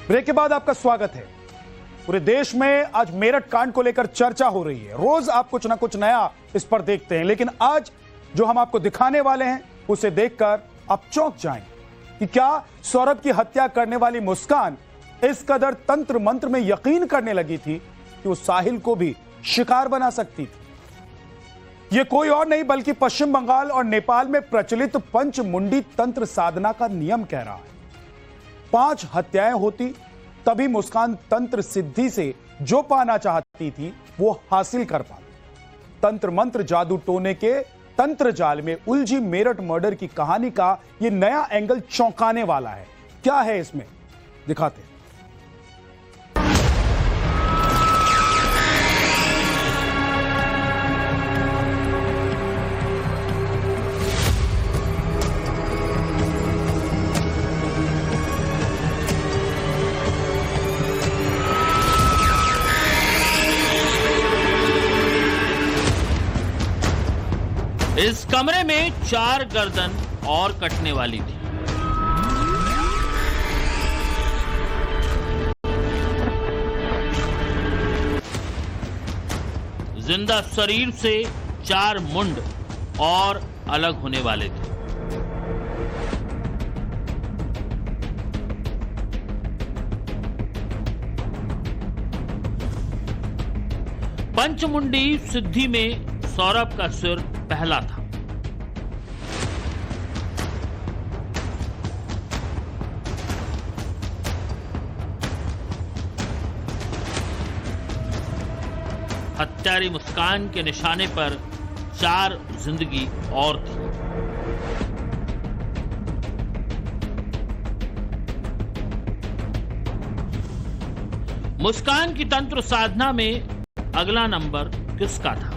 Break के बाद आपका स्वागत है। पूरे देश में आज मेरठ कांड को लेकर चर्चा हो रही है। रोज आप कुछ ना कुछ नया इस पर देखते हैं, लेकिन आज जो हम आपको दिखाने वाले हैं उसे देखकर आप चौंक जाएंगे कि क्या सौरभ की हत्या करने वाली मुस्कान इस कदर तंत्र मंत्र में यकीन करने लगी थी कि वो साहिल को भी शिकार बना सकती थी। ये कोई और नहीं बल्कि पश्चिम बंगाल और नेपाल में प्रचलित पंचमुंडी तंत्र साधना का नियम कह रहा है। 5 हत्याएं होती तभी मुस्कान तंत्र सिद्धि से जो पाना चाहती थी वो हासिल कर पाती। तंत्र मंत्र जादू टोने के तंत्र जाल में उलझी मेरठ मर्डर की कहानी का ये नया एंगल चौंकाने वाला है। क्या है इसमें, दिखाते हैं। इस कमरे में 4 गर्दन और कटने वाली थी। जिंदा शरीर से 4 मुंड और अलग होने वाले थे। पंचमुंडी सिद्धि में सौरभ का सिर पहला था। हत्यारी मुस्कान के निशाने पर 4 जिंदगी और थी। मुस्कान की तंत्र साधना में अगला नंबर किसका था?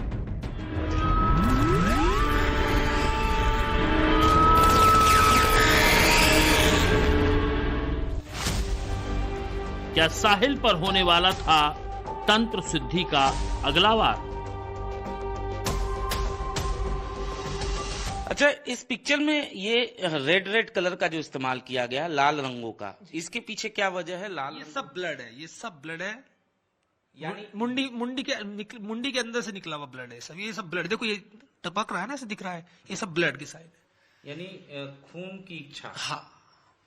क्या साहिल पर होने वाला था तंत्र सिद्धि का अगला वार? अच्छा, इस पिक्चर में ये रेड कलर का जो इस्तेमाल किया गया, लाल रंगों का, इसके पीछे क्या वजह है? लाल, ये सब ब्लड है, ये सब ब्लड है। यानी मुंडी के अंदर से निकला हुआ ब्लड है सब। ये सब ब्लड देखो, ये टपक रहा है ना, ऐसे दिख रहा है, ये सब ब्लड की साइड है। यानी खून की इच्छा। हाँ,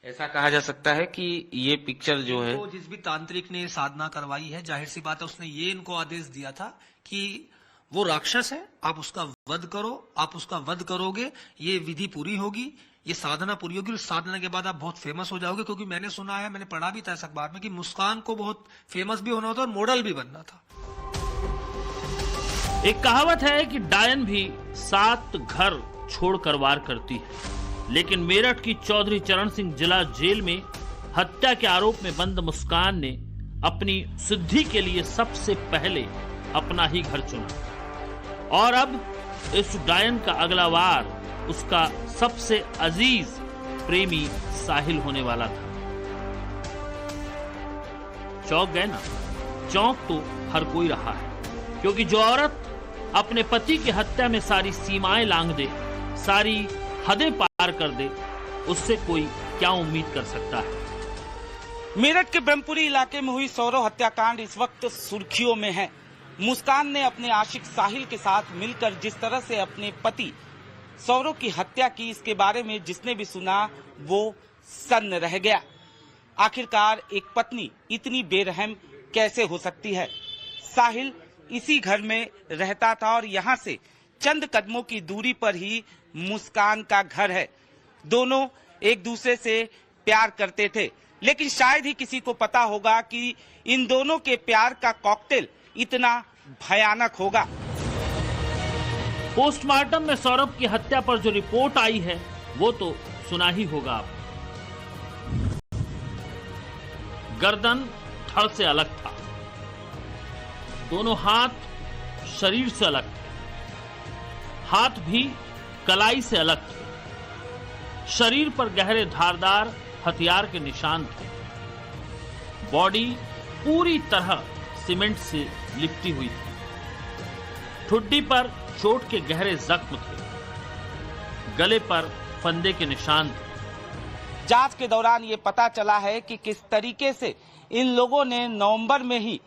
ऐसा कहा जा सकता है कि ये पिक्चर जो है, तो जिस भी तांत्रिक ने साधना करवाई है, जाहिर सी बात है उसने ये इनको आदेश दिया था कि वो राक्षस है, आप उसका वध करो, आप उसका वध करोगे, ये विधि पूरी होगी, ये साधना पूरी होगी। उस साधना के बाद आप बहुत फेमस हो जाओगे। क्योंकि मैंने सुना है, मैंने पढ़ा भी था इस अखबार में कि मुस्कान को बहुत फेमस भी होना था और मॉडल भी बनना था। एक कहावत है कि डायन भी 7 घर छोड़कर वार करती है, लेकिन मेरठ की चौधरी चरण सिंह जिला जेल में हत्या के आरोप में बंद मुस्कान ने अपनी सिद्धि के लिए सबसे पहले अपना ही घर चुना। और अब इस डायन का अगला वार उसका सबसे अजीज प्रेमी साहिल होने वाला था। चौंक गए ना? चौंक तो हर कोई रहा है, क्योंकि जो औरत अपने पति की हत्या में सारी सीमाएं लांघ दे, सारी हदें पार कर दे, उससे कोई क्या उम्मीद कर सकता है? मेरठ के ब्रह्मपुरी इलाके में हुई सौरभ हत्याकांड इस वक्त सुर्खियों में है। मुस्कान ने अपने आशिक साहिल के साथ मिलकर जिस तरह से अपने पति सौरभ की हत्या की, इसके बारे में जिसने भी सुना वो सन्न रह गया। आखिरकार एक पत्नी इतनी बेरहम कैसे हो सकती है? साहिल इसी घर में रहता था और यहाँ से चंद कदमों की दूरी पर ही मुस्कान का घर है। दोनों एक दूसरे से प्यार करते थे, लेकिन शायद ही किसी को पता होगा कि इन दोनों के प्यार का कॉकटेल इतना भयानक होगा। पोस्टमार्टम में सौरभ की हत्या पर जो रिपोर्ट आई है वो तो सुना ही होगा आप। गर्दन धड़ से अलग था, दोनों हाथ शरीर से अलग थे, हाथ भी कलाई से अलग थे, शरीर पर गहरे धारदार हथियार के निशान थे, बॉडी पूरी तरह सीमेंट से लिपटी हुई थी, ठुड्डी पर चोट के गहरे जख्म थे, गले पर फंदे के निशान थे। जांच के दौरान ये पता चला है कि किस तरीके से इन लोगों ने नवंबर में ही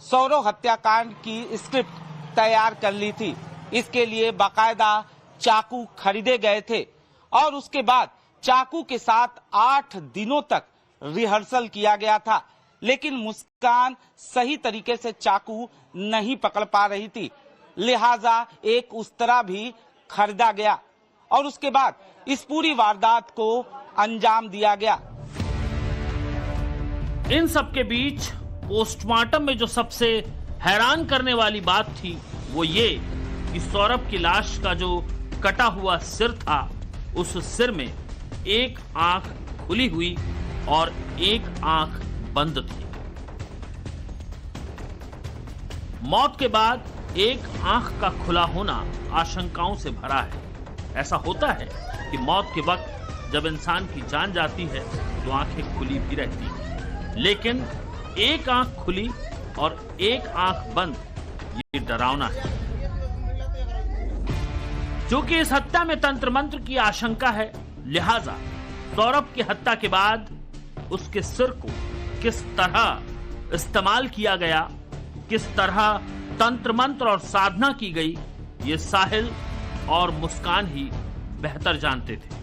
सौरव हत्याकांड की स्क्रिप्ट तैयार कर ली थी। इसके लिए बाकायदा चाकू खरीदे गए थे और उसके बाद चाकू के साथ 8 दिनों तक रिहर्सल किया गया था, लेकिन मुस्कान सही तरीके से चाकू नहीं पकड़ पा रही थी, लिहाजा एक उस्तरा भी खरीदा गया और उसके बाद इस पूरी वारदात को अंजाम दिया गया। इन सब के बीच पोस्टमार्टम में जो सबसे हैरान करने वाली बात थी वो ये कि सौरभ की लाश का जो कटा हुआ सिर था, उस सिर में एक आंख खुली हुई और एक आंख बंद थी। मौत के बाद एक आंख का खुला होना आशंकाओं से भरा है। ऐसा होता है कि मौत के वक्त जब इंसान की जान जाती है तो आंखें खुली भी रहती हैं, लेकिन एक आंख खुली और एक आंख बंद, ये डरावना है। क्योंकि इस हत्या में तंत्र मंत्र की आशंका है, लिहाजा सौरभ की हत्या के बाद उसके सिर को किस तरह इस्तेमाल किया गया, किस तरह तंत्र मंत्र और साधना की गई, ये साहिल और मुस्कान ही बेहतर जानते थे।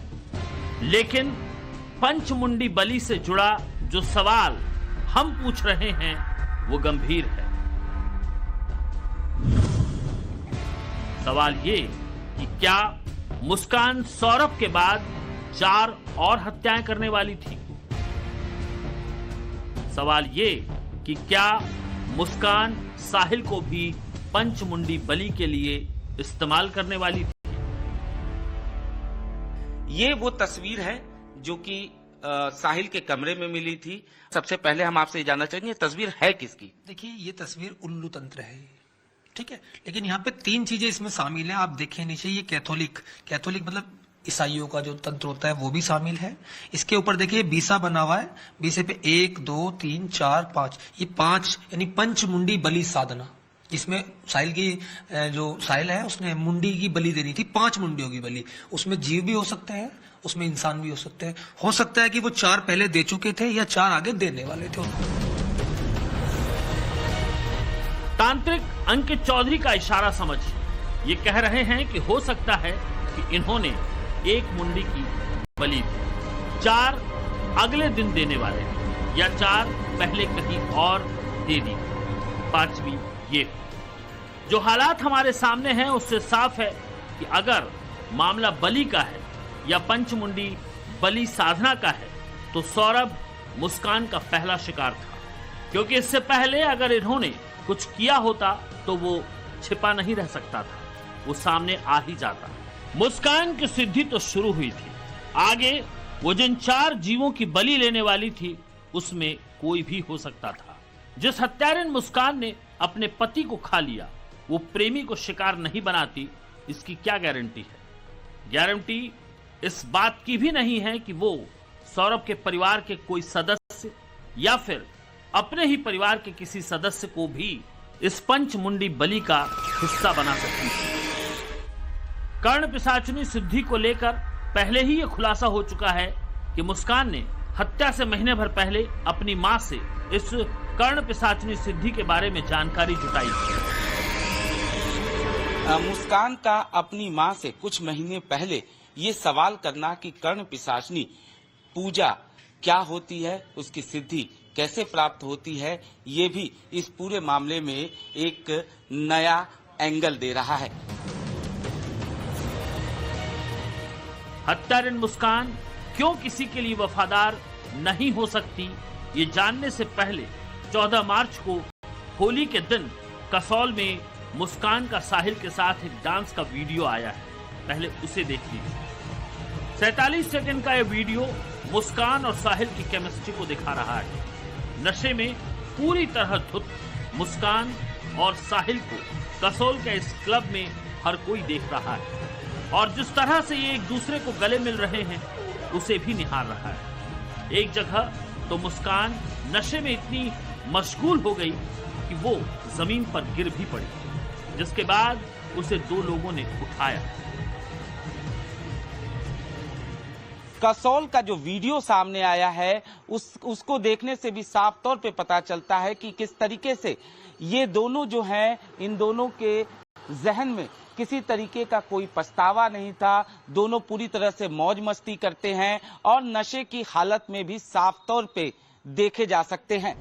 लेकिन पंचमुंडी बलि से जुड़ा जो सवाल हम पूछ रहे हैं वो गंभीर है। सवाल ये कि क्या मुस्कान सौरभ के बाद 4 और हत्याएं करने वाली थी? सवाल ये कि क्या मुस्कान साहिल को भी पंचमुंडी बलि के लिए इस्तेमाल करने वाली थी? ये वो तस्वीर है जो कि साहिल के कमरे में मिली थी। सबसे पहले हम आपसे जानना चाहेंगे तस्वीर है किसकी? देखिए, ये तस्वीर उल्लू तंत्र है, ठीक है, लेकिन यहाँ पे 3 चीजें इसमें शामिल हैं। आप देखें नीचे, ये कैथोलिक मतलब ईसाइयों का जो तंत्र होता है वो भी शामिल है। इसके ऊपर देखिए बीसा बना हुआ है, बीसे पे 1 2 3 4 5, ये 5 यानी पंचमुंडी बलि साधना। इसमें साहिल की जो साहिल है उसने मुंडी की बलि देनी थी, 5 मुंडियों की बलि। उसमें जीव भी हो सकते हैं, उसमें इंसान भी हो सकते हैं। हो सकता है कि वो 4 पहले दे चुके थे या 4 आगे देने वाले थे। तांत्रिक अंकित चौधरी का इशारा समझिए, ये कह रहे हैं कि हो सकता है कि इन्होंने 1 मुंडी की बलि दी, 4 अगले दिन देने वाले या 4 पहले कहीं और दे दी, 5वीं ये। जो हालात हमारे सामने हैं उससे साफ है कि अगर मामला बलि का है या पंचमुंडी बलि साधना का है तो सौरभ मुस्कान का पहला शिकार था, क्योंकि इससे पहले अगर इन्होंने कुछ किया होता तो वो छिपा नहीं रह सकता था, वो सामने आ ही जाता। मुस्कान की सिद्धि तो शुरू हुई थी, आगे वो जिन 4 जीवों की बलि लेने वाली थी उसमें कोई भी हो सकता था। जिस हत्यारिन मुस्कान ने अपने पति को खा लिया वो प्रेमी को शिकार नहीं बनाती, इसकी क्या गारंटी है? गारंटी इस बात की भी नहीं है कि वो सौरभ के परिवार के कोई सदस्य या फिर अपने ही परिवार के किसी सदस्य को भी इस पंचमुंडी बलि का हिस्सा बना सकती थी। कर्ण पिशाचिनी सिद्धि को लेकर पहले ही यह खुलासा हो चुका है कि मुस्कान ने हत्या से महीने भर पहले अपनी मां से इस कर्ण पिशाचिनी सिद्धि के बारे में जानकारी जुटाई थी। मुस्कान का अपनी मां से कुछ महीने पहले ये सवाल करना कि कर्ण पिशाचिनी पूजा क्या होती है, उसकी सिद्धि कैसे प्राप्त होती है, ये भी इस पूरे मामले में एक नया एंगल दे रहा है। हत्यारिन मुस्कान क्यों किसी के लिए वफादार नहीं हो सकती, ये जानने से पहले 14 मार्च को होली के दिन कसौल में मुस्कान का साहिल के साथ एक डांस का वीडियो आया है, पहले उसे देख लीजिए। 47 सेकंड का यह वीडियो मुस्कान और साहिल की केमिस्ट्री को दिखा रहा है। नशे में पूरी तरह धुत मुस्कान और साहिल को कसौल के इस क्लब में हर कोई देख रहा है और जिस तरह से ये एक दूसरे को गले मिल रहे हैं उसे भी निहार रहा है। एक जगह तो मुस्कान नशे में इतनी मशगूल हो गई कि वो जमीन पर गिर भी पड़ी, जिसके बाद उसे 2 लोगों ने उठाया। कसौल का जो वीडियो सामने आया है उसको देखने से भी साफ तौर पे पता चलता है कि किस तरीके से ये दोनों जो हैं, इन दोनों के जहन में किसी तरीके का कोई पछतावा नहीं था। दोनों पूरी तरह से मौज मस्ती करते हैं और नशे की हालत में भी साफ तौर पे देखे जा सकते हैं।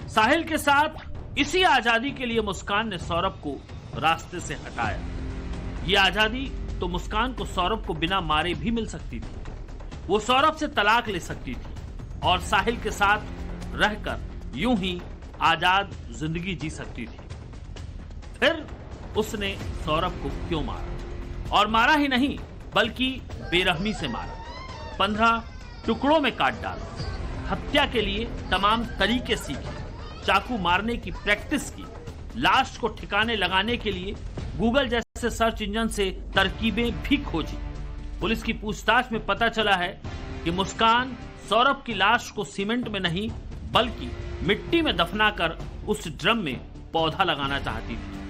साहिल के साथ इसी आजादी के लिए मुस्कान ने सौरभ को रास्ते से हटाया। ये आजादी तो मुस्कान को सौरभ को बिना मारे भी मिल सकती थी। वो सौरभ से तलाक ले सकती थी और साहिल के साथ रहकर यूं ही आजाद जिंदगी जी सकती थी। फिर उसने सौरभ को क्यों मारा? और मारा ही नहीं बल्कि बेरहमी से मारा। 15 टुकड़ों में काट डाला। हत्या के लिए तमाम तरीके सीखे, चाकू मारने की प्रैक्टिस की, लाश को ठिकाने लगाने के लिए गूगल जैसे सर्च इंजन से तरकीबें भी खोजी। पुलिस की पूछताछ में पता चला है कि मुस्कान सौरभ की लाश को सीमेंट में नहीं बल्कि मिट्टी में दफनाकर उस ड्रम में पौधा लगाना चाहती थी।